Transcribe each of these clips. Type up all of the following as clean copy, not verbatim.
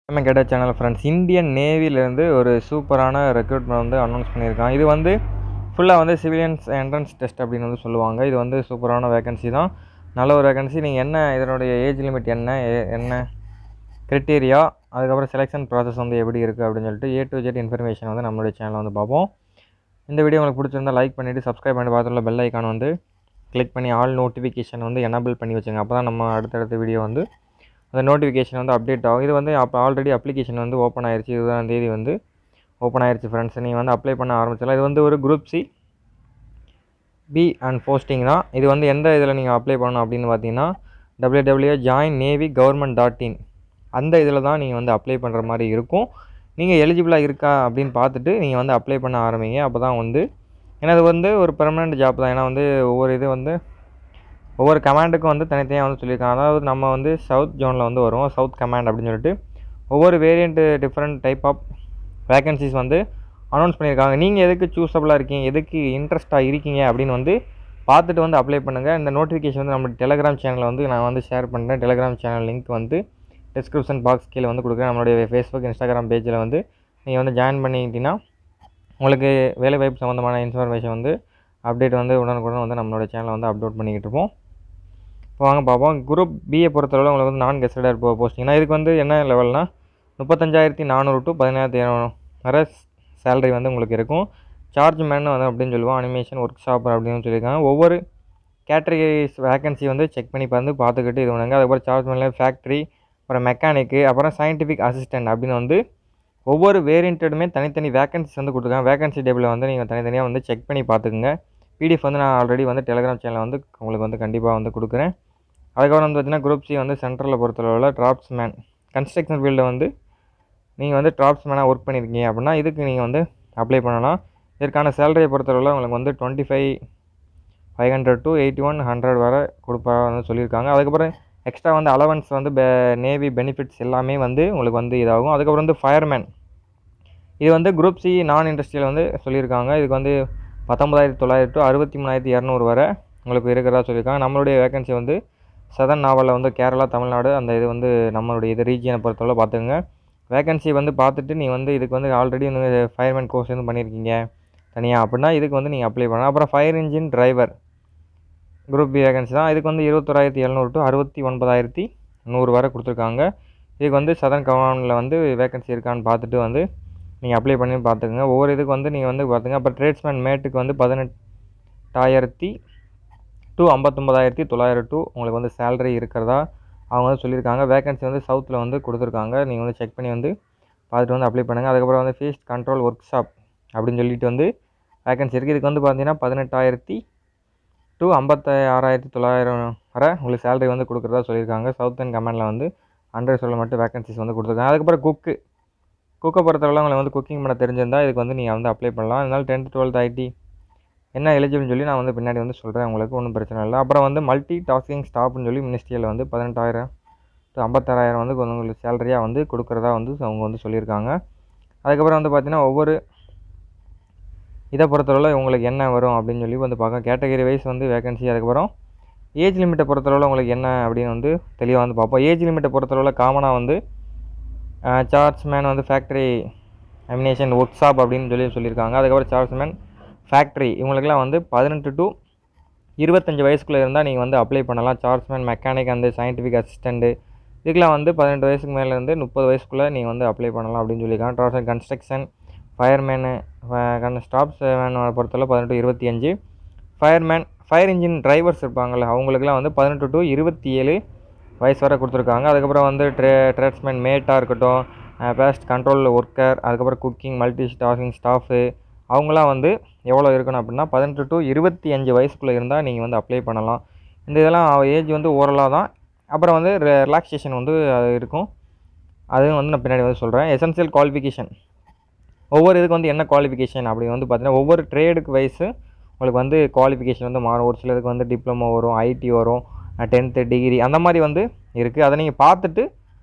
நம்ம கேட்ட channel friends, Indian நேவிலேருந்து ஒரு சூப்பரான ரெக்ரூட்மெண்ட் வந்து அனௌன்ஸ் பண்ணியிருக்காங்க. இது வந்து ஃபுல்லாக வந்து சிவிலியன்ஸ் என்ட்ரன்ஸ் டெஸ்ட் அப்படின்னு வந்து சொல்லுவாங்க. இது வந்து சூப்பரான வேகன்சி தான், நல்ல ஒரு வேகன்சி. நீங்கள் என்ன இதனுடைய ஏஜ் லிமிட் என்ன கிரிட்டீரியா, அதுக்கப்புறம் செலெக்ஷன் ப்ராசஸ் வந்து எப்படி இருக்குது அப்படின்னு சொல்லிட்டு A to Z இன்ஃபர்மேஷன் வந்து நம்மளுடைய சேனலில் வந்து பார்ப்போம். இந்த வீடியோ உங்களுக்கு பிடிச்சிருந்தால் லைக் பண்ணிவிட்டு சப்ஸ்கிரைப் பண்ணி பார்த்துள்ள பெல் ஐக்கான் வந்து கிளிக் பண்ணி ஆல் நோட்டிஃபிகேஷன் வந்து எனபிள் பண்ணி வச்சுங்க. அப்போ தான் நம்ம அடுத்தடுத்த வீடியோ வந்து அந்த நோட்டிஃபிகேஷன் வந்து அப்டேட் ஆகும். இது வந்து அப்போ ஆல்ரெடி அப்ளிகேஷன் வந்து ஓப்பன் ஆயிடுச்சு. 20ஆம் தேதி வந்து ஓப்பன் ஆயிடுச்சு ஃப்ரெண்ட்ஸ். நீங்கள் வந்து அப்ளை பண்ண ஆரம்பிச்சிடலாம். இது வந்து ஒரு group C B and posting தான். இது வந்து எந்த இதில் நீங்கள் அப்ளை பண்ணணும் அப்படின்னு பார்த்தீங்கன்னா www.joinnavygovernment.in அந்த இதில் தான் நீங்கள் வந்து அப்ளை பண்ணுற மாதிரி இருக்கும். நீங்கள் எலிஜிபிளாக இருக்கா அப்படின்னு பார்த்துட்டு நீங்கள் வந்து அப்ளை பண்ண ஆரம்பிங்க. அப்போ தான் வந்து ஏன்னா இது வந்து ஒரு பெர்மனெண்ட் ஜாப் தான். ஏன்னா வந்து ஒவ்வொரு கமாண்டுக்கும் வந்து தனித்தனியாக வந்து சொல்லியிருக்காங்க. அதாவது நம்ம வந்து சவுத் ஜோனில் வந்து வரும், சவுத் கமாண்ட் அப்படின்னு சொல்லிட்டு ஒவ்வொரு variant different type of vacancies வந்து அனௌன்ஸ் பண்ணியிருக்காங்க. நீங்கள் எதுக்கு சூஸபிளாக இருக்கீங்க, எதுக்கு இன்ட்ரெஸ்ட்டாக இருக்கீங்க அப்படின்னு வந்து பார்த்துட்டு வந்து அப்ளை பண்ணுங்கள். இந்த நோட்டிஃபிகேஷன் வந்து நம்ம டெலகிராம் சேனலில் வந்து நான் வந்து ஷேர் பண்ணுறேன். டெலகிராம் சேனல் லிங்க் வந்து டிஸ்கிரிப்ஷன் பாக்ஸ் கீழே வந்து கொடுக்குறேன். நம்மளுடைய ஃபேஸ்புக், இன்ஸ்டாகிராம் பேஜில் வந்து நீங்கள் வந்து ஜாயின் பண்ணிக்கிட்டீங்கன்னா உங்களுக்கு வேலைவாய்ப்பு சம்மந்தமான இன்ஃபர்மேஷன் வந்து அப்டேட் வந்து உடனுக்குடன் வந்து நம்மளோட சேனலில் வந்து அப்லோட் பண்ணிக்கிட்டு இருப்போம். இப்போ வாங்க பார்ப்போம். குரூப் பிஏ பொறுத்தளவு உங்களுக்கு வந்து நான் கெஸ்டட் போஸ்டிங்னா இதுக்கு வந்து என்ன லெவல்னால் 35,400 to 17,700 வரை சேலரி வந்து உங்களுக்கு இருக்கும். சார்ஜ் மேன் வந்து அப்படின்னு சொல்லுவோம், அனிமேஷன் ஒர்க் ஷாப் அப்படின்னு சொல்லியிருக்காங்க. ஒவ்வொரு கேட்டகரிஸ் வேகன்சி வந்து செக் பண்ணி பார்த்துக்கிட்டு இது பண்ணுங்க. அதுக்கப்புறம் சார்ஜ் மேனில் ஃபேக்ட்ரி, அப்புறம் மெக்கானிக்கு, அப்புறம் சயின்டிஃபிக் அசிஸ்டன்ட் அப்படின்னு வந்து ஒவ்வொரு வேரியண்ட்டுமே தனித்தனி வேகன்சிஸ் வந்து கொடுத்துருக்காங்க. வேகன்சி டேபிளில் வந்து நீங்கள் தனித்தனியாக வந்து செக் பண்ணி பார்த்துக்குங்க. பிடிஎஃப் வந்து நான் ஆல்ரெடி வந்து டெலகிராம் சேனலில் வந்து உங்களுக்கு வந்து கண்டிப்பாக வந்து கொடுக்குறேன். அதுக்கப்புறம் வந்து பார்த்திங்கன்னா குரூப் சி வந்து சென்ட்ரலில் பொறுத்தளவில் டிராப்ஸ்மேன், கன்ஸ்ட்ரக்ஷன் ஃபீல்டில் வந்து நீங்கள் வந்து டிராப்ஸ்மேனாக ஒர்க் பண்ணியிருக்கீங்க அப்படின்னா இதுக்கு நீங்கள் வந்து அப்ளை பண்ணலாம். இதற்கான சேலரியை பொறுத்தளவில் உங்களுக்கு வந்து 25,500 to 8100 வரை கொடுப்பாங்கன்னு சொல்லியிருக்காங்க. அதுக்கப்புறம் எக்ஸ்ட்ரா வந்து அலவன்ஸ் வந்து நேவி பெனிஃபிட்ஸ் எல்லாமே வந்து உங்களுக்கு வந்து இதாகும். அதுக்கப்புறம் வந்து ஃபயர்மேன், இது வந்து குரூப் சி நான் இண்டஸ்ட்ரியல் வந்து சொல்லியிருக்காங்க. இதுக்கு வந்து 19,900 to 63,200 வரை உங்களுக்கு இருக்கிறதா சொல்லியிருக்காங்க. நம்மளுடைய வேகன்சி வந்து சதன் நாவலில் வந்து கேரளா, தமிழ்நாடு அந்த இது வந்து நம்மளுடைய இது ரீஜியனை பொறுத்தவரை பார்த்துங்க. வேகன்சி வந்து பார்த்துட்டு நீங்கள் வந்து இதுக்கு வந்து ஆல்ரெடி வந்து ஃபயர்மேன் கோர்ஸ் வந்து பண்ணியிருக்கீங்க தனியாக அப்படின்னா இதுக்கு வந்து நீங்கள் அப்ளை பண்ணலாம். அப்புறம் fire engine driver group B vacancy தான். இதுக்கு வந்து 21,700 to 69,100 வரை கொடுத்துருக்காங்க. இதுக்கு வந்து சதன் கவர்மெண்ட்டில் வந்து வேகன்சி இருக்கான்னு பார்த்துட்டு வந்து நீங்கள் அப்ளை பண்ணி பார்த்துக்குங்க. ஒவ்வொரு இதுக்கு வந்து நீங்கள் வந்து பார்த்துங்க. அப்புறம் ட்ரேட்ஸ்மேன் மேட்டுக்கு வந்து 18,000 to 59,900 உங்களுக்கு வந்து சேலரி இருக்கிறதா அவங்க வந்து சொல்லியிருக்காங்க. வேகன்சி வந்து சவுத்தில் வந்து கொடுத்துருக்காங்க. நீங்கள் வந்து செக் பண்ணி வந்து பார்த்துட்டு வந்து அப்ளை பண்ணுங்கள். அதுக்கப்புறம் வந்து ஃபீஸ்ட் கண்ட்ரோல் ஒர்க் ஷாப் அப்படின்னு சொல்லிட்டு வந்து வேகன்சி இருக்குது. இதுக்கு வந்து பார்த்தீங்கன்னா 18,000 to 56,900 வரை உங்களுக்கு சேலரி வந்து கொடுக்குறதா சொல்லியிருக்காங்க. சவுத்தன் கமாண்டில் வந்து 100 சொல்ல மட்டும் வேகன்சிஸ் வந்து கொடுத்துருக்காங்க. அதுக்கப்புறம் குக்கை பொறுத்தவரை உங்களுக்கு வந்து குக்கிங் பண்ண தெரிஞ்சிருந்தால் இதுக்கு வந்து நீங்கள் வந்து அப்ளை பண்ணலாம். அதனால் 10th 12th ஐடி என்ன எலிஜிபிள்னு சொல்லி நான் வந்து பின்னாடி வந்து சொல்கிறேன், உங்களுக்கு ஒன்றும் பிரச்சனை இல்லை. அப்புறம் வந்து மல்டி டாஸ்கிங் ஸ்டாஃப்னு சொல்லி மினிஸ்ட்ரியில் வந்து 18,000 to 56,000 வந்து உங்களுக்கு சேலரியாக வந்து கொடுக்குறதா வந்து அவங்க வந்து சொல்லியிருக்காங்க. அதுக்கப்புறம் வந்து பார்த்திங்கன்னா ஒவ்வொரு இதை பொறுத்தளவில் உங்களுக்கு என்ன வரும் அப்படின்னு சொல்லி வந்து பார்க்க கேட்டகரி வைஸ் வந்து வேகன்சி. அதுக்கப்புறம் ஏஜ் லிமிட்டை பொறுத்தளவில் உங்களுக்கு என்ன அப்படின்னு வந்து தெளிவாக வந்து பார்ப்போம். ஏஜ் லிமிட்டை பொறுத்தளவில் காமனாக வந்து சார்ஜ்மேன் வந்து ஃபேக்ட்ரி அமினேஷன் ஒர்க் ஷாப் அப்படின்னு சொல்லியிருக்காங்க. அதுக்கப்புறம் சார்ஜ்மேன் ஃபேக்ட்ரி இவங்களுக்குலாம் வந்து 18 to 25 வயசுக்குள்ளே இருந்தால் நீங்கள் வந்து அப்ளை பண்ணலாம். Chargeman, mechanic and scientific assistant இதுக்கெலாம் வந்து 18 வயசுக்கு மேலேருந்து 30 வயசுக்குள்ளே நீங்கள் வந்து அப்ளை பண்ணலாம் அப்படின்னு சொல்லியிருக்காங்க. ட்ரான்ஸ்ஃபர் கன்ஸ்ட்ரக்ஷன் ஃபயர்மேனு ஸ்டாஃப்ஸ் மேனை பொறுத்தவரை 18 to 25. Fireman, fire engine drivers இருப்பாங்கள்ல அவங்களுக்குலாம் வந்து 18 to 27 வயசு வரை கொடுத்துருக்காங்க. அதுக்கப்புறம் வந்து ட்ரேட்ஸ்மேன் மேட்டாக இருக்கட்டும், பேஸ்ட் கண்ட்ரோல் ஒர்க்கர், அதுக்கப்புறம் குக்கிங், மல்டி டாஸ்கிங் ஸ்டாஃபு அவங்களாம் வந்து எவ்வளோ இருக்கணும் அப்படின்னா 18 to 25 வயசுக்குள்ளே இருந்தால் நீங்கள் வந்து அப்ளை பண்ணலாம். இந்த இதெல்லாம் ஏஜ் வந்து ஓரலாக தான். அப்புறம் வந்து ரிலாக்ஸேஷன் வந்து அது இருக்கும், அதுவும் வந்து நான் பின்னாடி வந்து சொல்கிறேன். எசென்சியல் குவாலிஃபிகேஷன் ஒவ்வொரு இதுக்கு வந்து என்ன குவாலிஃபிகேஷன் அப்படின்னு வந்து பார்த்தீங்கன்னா ஒவ்வொரு ட்ரேடுக்கு வயசு உங்களுக்கு வந்து குவாலிஃபிகேஷன் வந்து மாறும். ஒரு சிலருக்கு வந்து டிப்ளமோ வரும், ஐடி வரும், 10th டிகிரி அந்த மாதிரி வந்து இருக்குது. அதை நீங்கள் பார்த்துட்டு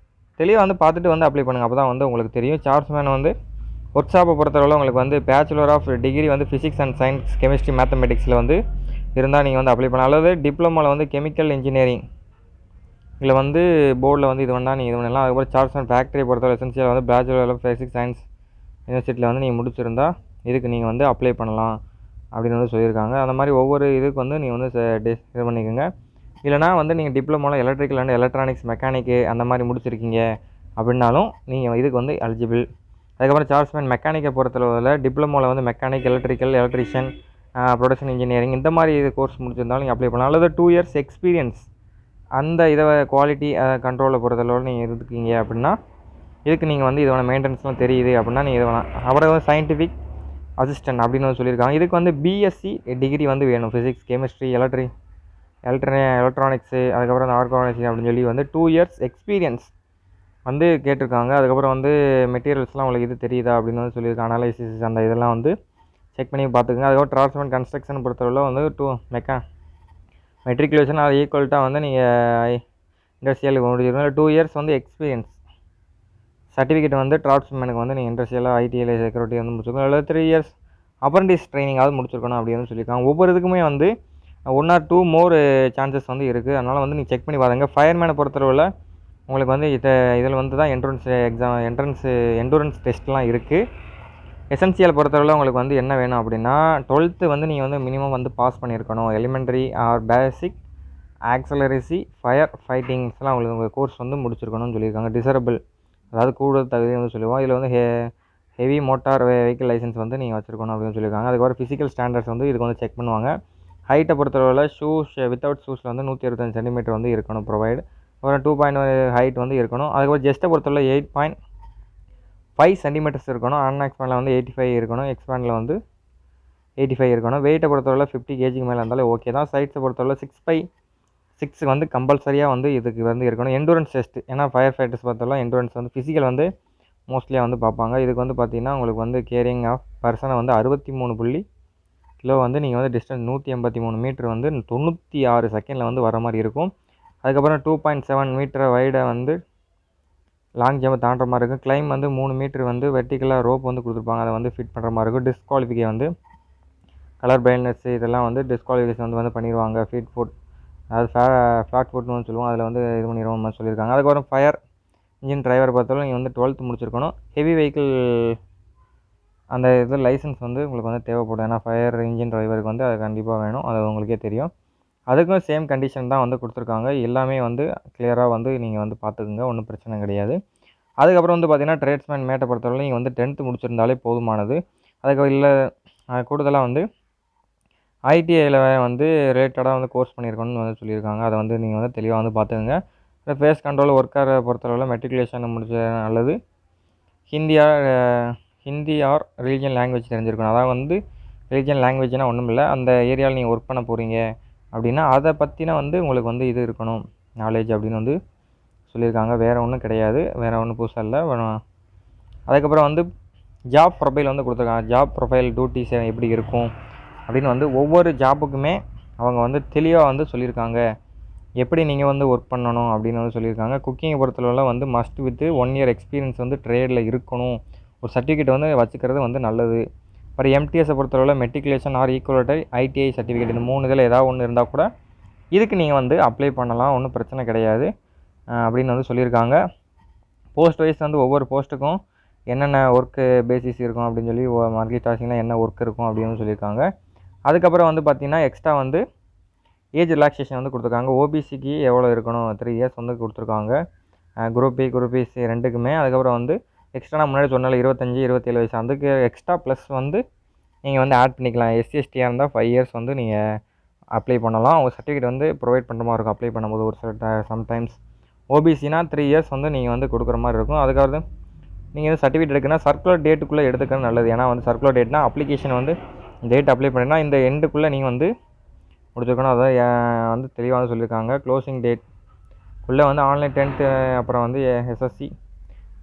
தெளிவாக வந்து பார்த்துட்டு வந்து அப்ளை பண்ணுங்கள். அப்போ தான் வந்து உங்களுக்கு தெரியும். சார்ஜ்மேன் வந்து ஒர்க் ஷாப்பை பொறுத்தவரை உங்களுக்கு வந்து பேச்சுலர் ஆஃப் டிகிரி வந்து ஃபிசிக்ஸ் அண்ட் சயின்ஸ், கெமிஸ்ட்ரி, மேத்தமெட்டிக்ஸில் வந்து இருந்தால் நீங்கள் வந்து அப்ளை பண்ணலாம். அல்லது டிப்ளமோவில் வந்து கெமிக்கல் இன்ஜினியரிங் இதில் வந்து போர்டில் வந்து இது வேணால் நீங்கள் இது பண்ணலாம். அதுக்கப்புறம் சார்ஜ் அண்ட் ஃபேக்ட்ரியை பொறுத்தவரை எசென்சியல் வந்து பேச்சுலர் ஆஃப் பேசிக் சயின்ஸ் யூனிவர்சிட்டியில் வந்து நீங்கள் முடிச்சிருந்தா இதுக்கு நீங்கள் வந்து அப்ளை பண்ணலாம் அப்படின்னு வந்து சொல்லியிருக்காங்க. அந்த மாதிரி ஒவ்வொரு இதுக்கு வந்து நீங்கள் வந்து இது பண்ணிக்கோங்க. இல்லைனா வந்து நீங்கள் டிப்ளமோவில் எலக்ட்ரிக்கல் அண்ட் எலக்ட்ரானிக்ஸ் மெக்கானிக்கு அந்த மாதிரி முடிச்சிருக்கீங்க அப்படின்னாலும் நீங்கள் இதுக்கு வந்து எலிஜிபிள். அதுக்கப்புறம் சார்ஜ்மேன் மெக்கானிக்கை பொறுத்தளவில் டிப்ளமோவில் வந்து mechanic, electrical, electrician, production engineering இந்த மாதிரி இது கோர்ஸ் முடிச்சிருந்தாலும் நீங்கள் அப்ளை பண்ணலாம். அல்லது 2 இயர்ஸ் எக்ஸ்பீரியன்ஸ் அந்த இதை குவாலிட்டி கண்ட்ரோலை பொறுத்தளவில் நீங்கள் இருக்கீங்க அப்படின்னா இதுக்கு நீங்கள் வந்து இதோட மெயின்டெனன்ஸ்லாம் தெரியுது அப்படின்னா நீங்கள் இது வேணாம். அப்புறம் வந்து சயின்டிஃபிக் அசிஸ்டன்ட் அப்படின்னு வந்து சொல்லியிருக்காங்க. இதுக்கு வந்து பிஎஸ்சி டிகிரி வந்து வேணும். ஃபிசிக்ஸ், கெமிஸ்ட்ரி, எலக்ட்ரானிக்ஸு, அதுக்கப்புறம் அந்த ஆர்கானிக்ஸ் அப்படின்னு சொல்லி வந்து 2 இயர்ஸ் எக்ஸ்பீரியன்ஸ் வந்து கேட்டிருக்காங்க. அதுக்கப்புறம் வந்து மெட்டீரியல்ஸ்லாம் உங்களுக்கு இது தெரியுதா அப்படின்னு வந்து சொல்லியிருக்காங்க. அனாலிசிஸ் அந்த இதெல்லாம் வந்து செக் பண்ணி பார்த்துக்குங்க. அதுக்கப்புறம் டிரான்ஸ்மெண்ட் கன்ஸ்ட்ரக்ஷன் பொறுத்தவரை வந்து மெட்ரிகுலேஷன் அது ஈக்குவல்ட்டாக வந்து நீங்கள் இண்டஸ்ட்ரியலுக்கு முடிஞ்சிருக்கணும். 2 இயர்ஸ் வந்து எக்ஸ்பீரியன்ஸ் சர்டிஃபிகேட் வந்து டிராஃப்ட்ஸ்மேனுக்கு வந்து நீங்கள் இண்டஸ்ட்ரியலாக ஐடிஐயில் செக்யூரிட்டி வந்து முடிச்சிருக்கணும். அல்லது 3 இயர்ஸ் அப்ரண்டிஸ் ட்ரைனிங்காவது முடிச்சிருக்கணும் அப்படின்னு சொல்லியிருக்காங்க. ஒவ்வொரு இதுக்குமே வந்து 1 or 2 மோர் சான்சஸ் வந்து இருக்குது. அதனால் வந்து நீங்கள் செக் பண்ணி பாருங்க. ஃபயர்மேனை பொறுத்தளவில் உங்களுக்கு வந்து இதில் வந்து தான் என்ட்ரன்ஸ் டெஸ்ட்லாம் இருக்குது. எசென்சியல் பொறுத்தளவில் உங்களுக்கு வந்து என்ன வேணும் அப்படின்னா 12th வந்து நீங்கள் வந்து மினிமம் வந்து பாஸ் பண்ணியிருக்கணும். எலிமெண்ட்ரி ஆர் பேசிக் ஆக்சலரசி ஃபயர் ஃபைட்டிங்ஸ்லாம் உங்களுக்கு உங்கள் கோர்ஸ் வந்து முடிச்சிருக்கணும்னு சொல்லியிருக்காங்க. டிசரபிள் அதாவது கூடுதல் தகுதி வந்து சொல்லுவோம். இதில் வந்து ஹெவி மோட்டார் வெஹிக்கிள் லைசன்ஸ் வந்து நீங்கள் வச்சுருக்கணும் அப்படின்னு சொல்லியிருக்காங்க. அதுக்கப்புறம் ஃபிசிக்கல் ஸ்டாண்டர்ட்ஸ் வந்து இதுக்கு வந்து செக் பண்ணுவாங்க. ஹைட்டை பொறுத்தளவில் வித்தவுட் ஷூஸில் வந்து 125 சென்டிமீட்டர் வந்து இருக்கணும் ப்ரொவைடு. ஒரு 2.1 ஹைட் வந்து இருக்கணும். அதுக்கப்புறம் ஜெஸ்ட்டை பொறுத்தளவில் 8.5 சென்டிமீட்டர்ஸ் இருக்கணும். அன்எக்ஸ்பேண்டில் வந்து 85 இருக்கணும். எக்ஸ்பேண்டில் வந்து 85 இருக்கணும். வெயிட்டை பொறுத்தளவில் 50 kg மேலே இருந்தாலும் ஓகே தான். சைட்ஸை பொறுத்தளவில் 6x6 வந்து கம்பல்சரியாக வந்து இதுக்கு வந்து இருக்கணும். எண்டூரன்ஸ் டெஸ்ட், ஏன்னா ஃபயர் ஃபைட்டர்ஸ் பொறுத்தளவில் எண்டூரன்ஸ் வந்து ஃபிசிக்கல் வந்து மோஸ்ட்லியாக வந்து பார்ப்பாங்க. இதுக்கு வந்து பார்த்தீங்கன்னா உங்களுக்கு வந்து கேரிங் ஆஃப் பர்சனை வந்து 63 கிலோ வந்து நீங்கள் வந்து டிஸ்டன்ஸ் 183 மீட்ரு வந்து 96 செகண்டில் வந்து வர மாதிரி இருக்கும். அதுக்கப்புறம் 2.7 மீட்டர் வைடை வந்து லாங் ஜம்பை தாண்டுற மாதிரி இருக்கும். கிளைம் வந்து 3 மீட்ரு வந்து வெர்டிக்கலாக ரோப் வந்து கொடுத்துருப்பாங்க. அதை வந்து ஃபிட் பண்ணுற மாதிரி இருக்கும். டிஸ்குவாலிஃபிகே வந்து கலர் பிரைட்னஸ் இதெல்லாம் வந்து டிஸ்குவாலிஃபிகேஷன் வந்து பண்ணிடுவாங்க. ஃபுட் அதாவது ஃப்ளாட் ஃபுட்னு வந்து சொல்லுவோம். அதில் வந்து இது பண்ணிடுவோம் மாதிரி சொல்லியிருக்காங்க. அதுக்கப்புறம் ஃபயர் இன்ஜின் டிரைவர் பார்த்தாலும் நீங்கள் வந்து 12th முடிச்சிருக்கணும். ஹெவி வெஹிக்கிள் அந்த இது லைசன்ஸ் வந்து உங்களுக்கு வந்து தேவைப்படும். ஏன்னா ஃபயர் இன்ஜின் டிரைவருக்கு வந்து அது கண்டிப்பாக வேணும். அது உங்களுக்கே தெரியும். அதுக்கும் சேம் கண்டிஷன் தான் வந்து கொடுத்துருக்காங்க. எல்லாமே வந்து கிளியராக வந்து நீங்கள் வந்து பார்த்துக்குங்க. ஒன்றும் பிரச்சனை கிடையாது. அதுக்கப்புறம் வந்து பார்த்தீங்கன்னா ட்ரேட்ஸ்மேன் மேட்டை பொறுத்தவரை நீங்கள் வந்து 10th முடிச்சிருந்தாலே போதுமானது. அதுக்கு இல்லை கூடுதலாக வந்து ஐடிஐயில் வந்து ரிலேட்டடாக வந்து கோர்ஸ் பண்ணியிருக்கணும்னு வந்து சொல்லியிருக்காங்க. அதை வந்து நீங்கள் வந்து தெளிவாக வந்து பார்த்துக்குங்க. ஃபேஸ் கண்ட்ரோல் ஒர்க்கரை பொறுத்தளவில் மெட்ரிகுலேஷன் முடிச்ச அல்லது ஹிந்தி ஆர் ரிலீஜியன் லாங்குவேஜ் தெரிஞ்சிருக்கணும். அதாவது வந்து ரிலீஜியன் லாங்குவேஜ்னால் ஒன்றும் இல்லை. அந்த ஏரியாவில் நீங்கள் ஒர்க் பண்ண போகிறீங்க அப்படின்னா அதை பற்றின வந்து உங்களுக்கு வந்து இது இருக்கணும் நாலேஜ் அப்படின்னு வந்து சொல்லியிருக்காங்க. வேறு ஒன்றும் கிடையாது. வேறு ஒன்றும் புதுசாக இல்லை. அதுக்கப்புறம் வந்து ஜாப் ப்ரொஃபைல் வந்து கொடுத்துருக்காங்க. ஜாப் ப்ரொஃபைல் டியூட்டிஸ் எப்படி இருக்கும் அப்படின்னு வந்து ஒவ்வொரு ஜாப்புக்குமே அவங்க வந்து தெளிவாக வந்து சொல்லியிருக்காங்க. எப்படி நீங்கள் வந்து ஒர்க் பண்ணணும் அப்படின்னு வந்து சொல்லியிருக்காங்க. குக்கிங்கை பொறுத்தளவில் வந்து மஸ்ட் வித் 1 இயர் எக்ஸ்பீரியன்ஸ் வந்து ட்ரேடில் இருக்கணும். ஒரு சர்டிஃபிகேட் வந்து வச்சுக்கிறது வந்து நல்லது. அப்புறம் எம்டிஎஸை பொறுத்தளவில் மெட்ரிகுலேஷன் ஆர் ஈக்குவலட்டை ஐடிஐ சர்டிஃபிகேட் இந்த 3 இதில் ஏதாவது ஒன்று இருந்தால் கூட இதுக்கு நீங்கள் வந்து அப்ளை பண்ணலாம். ஒன்றும் பிரச்சனை கிடையாது அப்படின்னு வந்து சொல்லியிருக்காங்க. போஸ்ட் வைஸ் வந்து ஒவ்வொரு போஸ்ட்டுக்கும் என்னென்ன ஒர்க்கு பேசிஸ் இருக்கும் அப்படின்னு சொல்லி மந்த்லி டாஸ்கிங்கில் என்ன ஒர்க் இருக்கும் அப்படின்னு சொல்லியிருக்காங்க. அதுக்கப்புறம் வந்து பார்த்திங்கன்னா எக்ஸ்ட்ரா வந்து ஏஜ் ரிலாக்ஸேஷன் வந்து கொடுத்துருக்காங்க. ஓபிசிக்கு எவ்வளோ இருக்கணும் 3 இயர்ஸ் வந்து கொடுத்துருக்காங்க. குரூப் பி குரூப் சி ரெண்டுக்குமே. அதுக்கப்புறம் வந்து எக்ஸ்ட்ரா நான் முன்னாடி சொன்னால 25-27 வயசு அதுக்கு எக்ஸ்ட்ரா ப்ளஸ் வந்து நீங்கள் வந்து ஆட் பண்ணிக்கலாம். எஸ்சிஎஸ்டியாக இருந்தால் 5 இயர்ஸ் வந்து நீங்கள் அப்ளை பண்ணலாம். உங்கள் சர்டிஃபிகேட் வந்து ப்ரொவைட் பண்ணுற மாதிரி இருக்கும் அப்ளை பண்ணும்போது ஒரு சில சம்டைம்ஸ். ஓபிசினா 3 இயர்ஸ் வந்து நீங்கள் வந்து கொடுக்குற மாதிரி இருக்கும். அதுக்காக நீங்கள் வந்து சர்டிஃபிகேட் எடுக்கணும்னா சர்க்குலர் டேட்டுக்குள்ளே எடுத்துக்கிறது நல்லது. ஏன்னா வந்து சர்க்குலர் டேட்னா அப்ளிகேஷன் வந்து டேட் அப்ளை பண்ணினா இந்த எண்டுக்குள்ளே நீங்கள் வந்து முடிச்சிருக்கணும். அதான் வந்து தெளிவாக சொல்லியிருக்காங்க. க்ளோசிங் டேட்குள்ளே வந்து ஆன்லைன் 10th அப்புறம் வந்து எஸ்எஸ்சி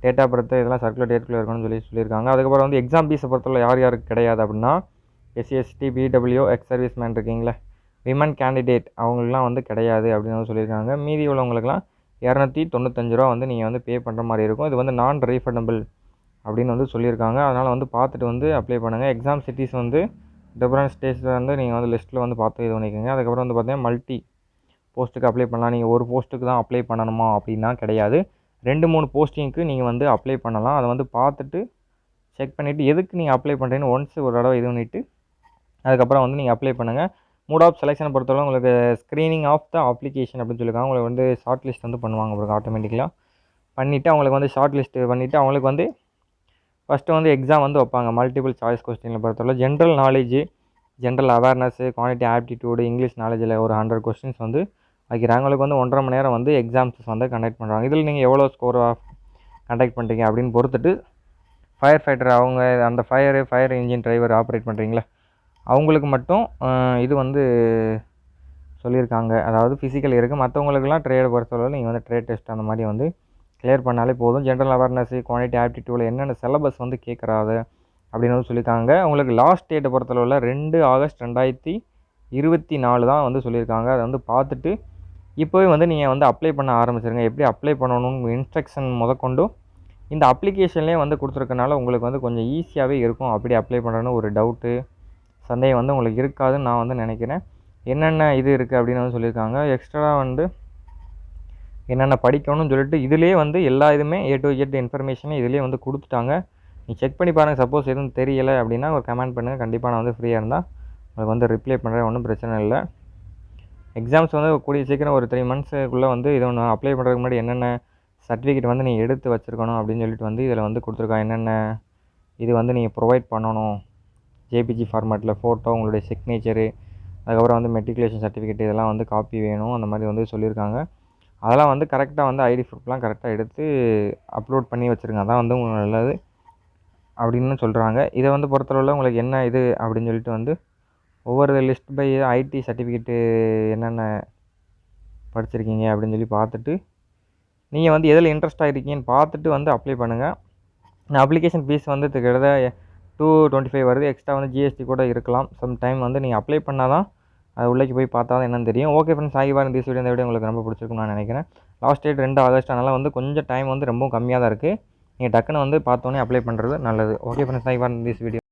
டேட் ஆஃப் பர்த் இதெல்லாம் சர்க்குலர் டேட்குள்ளே இருக்கணும்னு சொல்லியிருக்காங்க. அதுக்கப்புறம் வந்து எக்ஸாம் ஃபீஸை பொறுத்தவரை யாருக்கு கிடையாது அப்படின்னா SC ST PW ex service man இருக்கீங்களே விமன் கேண்டிடேட் அவங்களுக்குலாம் வந்து கிடையாது அப்படின்னு வந்து சொல்லியிருக்காங்க. மீதி உள்ளவங்களுக்குலாம் 295 ரூபா வந்து நீங்கள் வந்து பே பண்ணுற மாதிரி இருக்கும். இது வந்து நான் ரீஃபண்டபிள் அப்படின்னு வந்து சொல்லியிருக்காங்க. அதனால் வந்து பார்த்துட்டு வந்து அப்ளை பண்ணுங்கள். எக்ஸாம் சிட்டிஸ் வந்து டிஃப்ரெண்ட் ஸ்டேட்ஸில் வந்து நீங்கள் வந்து லிஸ்ட்டில் வந்து பார்த்து இது பண்ணிக்கோங்க. அதுக்கப்புறம் வந்து பார்த்தீங்கன்னா மல்டி போஸ்ட்டுக்கு அப்ளை பண்ணலாம். நீங்கள் ஒரு போஸ்ட்டுக்கு தான் அப்ளை பண்ணணுமா அப்படின்னா கிடையாது. 2-3 போஸ்டிங்க்கு நீங்கள் வந்து அப்ளை பண்ணலாம். அதை வந்து பார்த்துட்டு செக் பண்ணிவிட்டு எதுக்கு நீங்கள் அப்ளை பண்ணுறீங்கன்னு ஒன்ஸ் ஒரு தடவை இது பண்ணிவிட்டு அதுக்கப்புறம் வந்து நீங்கள் அப்ளை பண்ணுங்கள். மோட் ஆஃப் செலெக்ஷனை பொறுத்தவரை உங்களுக்கு ஸ்க்ரீனிங் ஆஃப் த அப்ளிகேஷன் அப்படின்னு சொல்லியிருக்காங்க. உங்களுக்கு வந்து ஷார்ட் லிஸ்ட் வந்து பண்ணுவாங்க உங்களுக்கு ஆட்டோமேட்டிக்கலாக. பண்ணிவிட்டு அவங்களுக்கு வந்து ஷார்ட் லிஸ்ட்டு பண்ணிவிட்டு அவங்களுக்கு வந்து ஃபஸ்ட்டு வந்து எக்ஸாம் வந்து வைப்பாங்க. மல்டிபிள் சாய்ஸ் கொஸ்டினில் பொறுத்தவரை general knowledge, general awareness, quantity aptitude, English நாலேஜில் ஒரு 100 கொஸ்டின்ஸ் வந்து வைக்கிறாங்க. உங்களுக்கு வந்து 1.5 மணி நேரம் வந்து எக்ஸாம்ஸ் வந்து கண்டக்ட் பண்ணுறாங்க. இதில் நீங்கள் எவ்வளோ ஸ்கோர் கண்டக்ட் பண்ணுறீங்க அப்படின்னு பொறுத்துட்டு ஃபயர் ஃபைட்டர் அவங்க அந்த ஃபயர் இன்ஜின் டிரைவர் ஆப்ரேட் பண்ணுறீங்களா அவங்களுக்கு மட்டும் இது வந்து சொல்லியிருக்காங்க. அதாவது ஃபிசிக்கல் இருக்குது. மற்றவங்களுக்குலாம் ட்ரேடை பொறுத்தளவில் நீங்கள் வந்து ட்ரேட் டெஸ்ட் அந்த மாதிரி வந்து கிளியர் பண்ணாலே போதும். ஜென்ரல் அவேர்னஸ்ஸு, குவான்டிட்டி ஆப்டிடியூடில் என்னென்ன சிலபஸ் வந்து கேட்குறாது அப்படின்னு வந்து சொல்லியிருக்காங்க. உங்களுக்கு லாஸ்ட் டேட்டை பொறுத்தளவில் 2 ஆகஸ்ட் 2024 தான் வந்து சொல்லியிருக்காங்க. அதை வந்து பார்த்துட்டு இப்போவே வந்து நீங்கள் வந்து அப்ளை பண்ண ஆரம்பிச்சிருங்க. எப்படி அப்ளை பண்ணணும்னு இன்ஸ்ட்ரக்ஷன் முதற்கொண்டும் இந்த அப்ளிகேஷன்லேயே வந்து கொடுத்துருக்கனால உங்களுக்கு வந்து கொஞ்சம் ஈஸியாகவே இருக்கும். அப்படி அப்ளை பண்ணுறேன்னு ஒரு டவுட்டு, சந்தேகம் வந்து உங்களுக்கு இருக்காதுன்னு நான் வந்து நினைக்கிறேன். என்னென்ன இது இருக்குது அப்படின்னு வந்து சொல்லியிருக்காங்க. எக்ஸ்ட்ரா வந்து என்னென்ன படிக்கணும்னு சொல்லிட்டு இதிலே வந்து எல்லா இதுவுமே A to Z இன்ஃபர்மேஷனும் இதிலே வந்து கொடுத்துட்டாங்க. நீங்கள் செக் பண்ணி பாருங்கள். சப்போஸ் எதுவும் தெரியலை அப்படின்னா ஒரு கமெண்ட் பண்ணுங்கள். கண்டிப்பாக நான் வந்து ஃப்ரீயாக இருந்தால் உங்களுக்கு வந்து ரிப்ளை பண்ணுறேன். ஒன்றும் பிரச்சனை இல்லை. எக்ஸாம்ஸ் வந்து கூடிய சீக்கிரம் ஒரு 3 மந்த்ஸுக்குள்ளே வந்து இது ஒன்று அப்ளை பண்ணுறதுக்கு முன்னாடி என்னென்ன சர்டிஃபிகேட் வந்து நீங்கள் எடுத்து வச்சுருக்கணும் அப்படின்னு சொல்லிட்டு வந்து இதில் வந்து கொடுத்துருக்காங்க. என்னென்ன இது வந்து நீங்கள் ப்ரொவைட் பண்ணணும். ஜேபிஜி ஃபார்மேட்டில் ஃபோட்டோ, உங்களுடைய சிக்னேச்சரு, அதுக்கப்புறம் வந்து மெட்ரிகுலேஷன் சர்டிஃபிகேட் இதெல்லாம் வந்து காப்பி வேணும். அந்த மாதிரி வந்து சொல்லியிருக்காங்க. அதெல்லாம் வந்து கரெக்டாக வந்து ஐடி ப்ரூஃப்லாம் கரெக்டாக எடுத்து அப்லோட் பண்ணி வச்சுருங்க. அதான் வந்து உங்களுக்கு நல்லது அப்படின்னு சொல்கிறாங்க. இதை வந்து பொறுத்தளவில் உங்களுக்கு என்ன இது அப்படின்னு சொல்லிட்டு வந்து ஒவ்வொரு லிஸ்ட் பை ஐடி சர்டிஃபிகேட்டு என்னென்ன படிச்சிருக்கீங்க அப்படின்னு சொல்லி பார்த்துட்டு நீங்கள் வந்து எதில் இன்ட்ரெஸ்ட்டாக இருக்கீங்கன்னு பார்த்துட்டு வந்து அப்ளை பண்ணுங்கள். அப்ளிகேஷன் ஃபீஸ் வந்து கிட்டத்தட்ட 225 வருது. எக்ஸ்ட்ரா வந்து ஜிஎஸ்டி கூட இருக்கலாம். சம் டைம் வந்து நீங்கள் அப்ளை பண்ணால் தான் அது உள்ளேக்கு போய் பார்த்தா தான் என்னன்னு தெரியும். ஓகே ஃப்ரெண்ட்ஸ், ஆகிவார் இந்த வீடியோ உங்களுக்கு ரொம்ப பிடிச்சிருக்குன்னு நான் நினைக்கிறேன். லாஸ்ட் டேட் 2 ஆகஸ்ட், அதனால் வந்து கொஞ்சம் டைம் வந்து ரொம்ப கம்மியாக தான் இருக்குது. நீங்கள் டக்குன்னு வந்து பார்த்தோன்னே அப்ளை பண்ணுறது நல்லது. ஓகே ஃப்ரெண்ட்ஸ், ஆகிவார் இந்த வீடியோ.